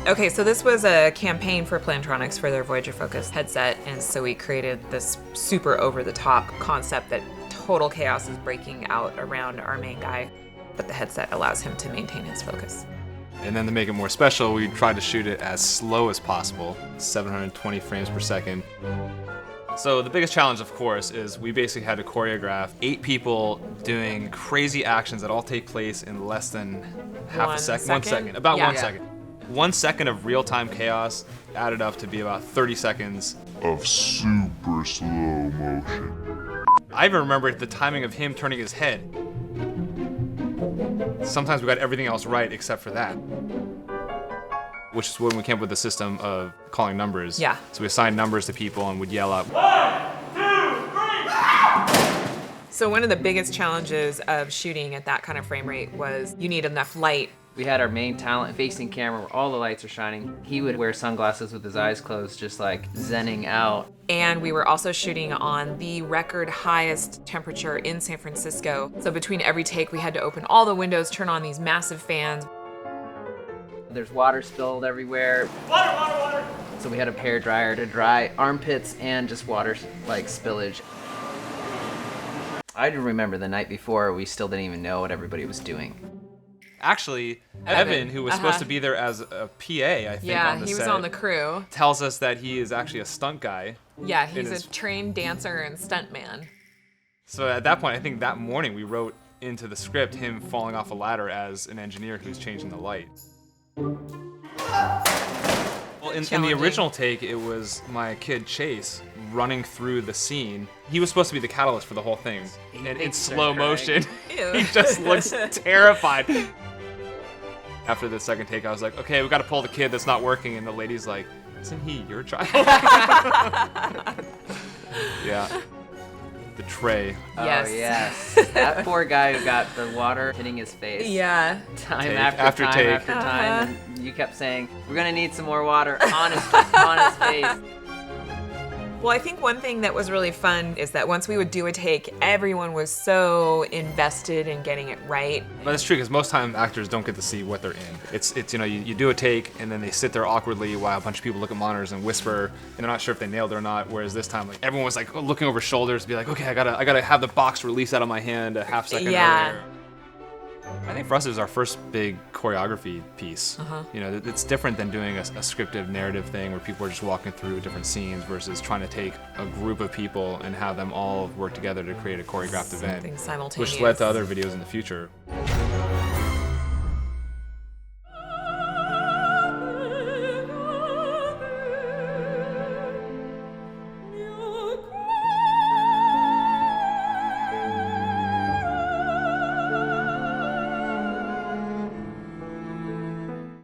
Okay, so this was a campaign for Plantronics for their Voyager Focus headset, and so we created this super over-the-top concept that total chaos is breaking out around our main guy, but the headset allows him to maintain his focus. And then to make it more special, we tried to shoot it as slow as possible, 720 frames per second. So the biggest challenge, of course, is we basically had to choreograph 8 people doing crazy actions that all take place in less than half a second. 1 second. About 1 second. 1 second of real-time chaos added up to be about 30 seconds of super slow motion. I even remember the timing of him turning his head. Sometimes we got everything else right except for that. Which is when we came up with the system of calling numbers. Yeah. So we assigned numbers to people and would yell out, 1, 2, 3! So one of the biggest challenges of shooting at that kind of frame rate was you need enough light. We had our main talent facing camera where all the lights are shining. He would wear sunglasses with his eyes closed, just like zenning out. And we were also shooting on the record highest temperature in San Francisco. So between every take, we had to open all the windows, turn on these massive fans. There's water spilled everywhere. Water, water, water! So we had a hair dryer to dry armpits and just water like spillage. I remember the night before, we still didn't even know what everybody was doing. actually, Evan, who was supposed to be there as a PA, I think, on the set. Yeah, he was on the crew. Tells us that he is actually a stunt guy. Yeah, he's a trained dancer and stuntman. So at that point, I think that morning we wrote into the script him falling off a ladder as an engineer who's changing the light. Well, in the original take, it was my kid Chase running through the scene. He was supposed to be the catalyst for the whole thing. And in slow motion, he just looks terrified. After the second take, I was like, okay, we got to pull the kid that's not working. And the lady's like, isn't he your child? Yeah. The tray. Yes. Oh, yes. That poor guy who got the water hitting his face. Yeah. Time Take after time take. after time. And you kept saying, we're going to need some more water on his face. Well, I think one thing that was really fun is that once we would do a take, everyone was so invested in getting it right. But it's true, because most time actors don't get to see what they're in. It's you know, you do a take and then they sit there awkwardly while a bunch of people look at monitors and whisper, and they're not sure if they nailed it or not. Whereas this time, like, everyone was like looking over shoulders to be like, okay, I gotta have the box release out of my hand a half second earlier. I think for us it was our first big choreography piece. You know, it's different than doing a scripted narrative thing where people are just walking through different scenes versus trying to take a group of people and have them all work together to create a choreographed event, Something simultaneous. which led to other videos in the future.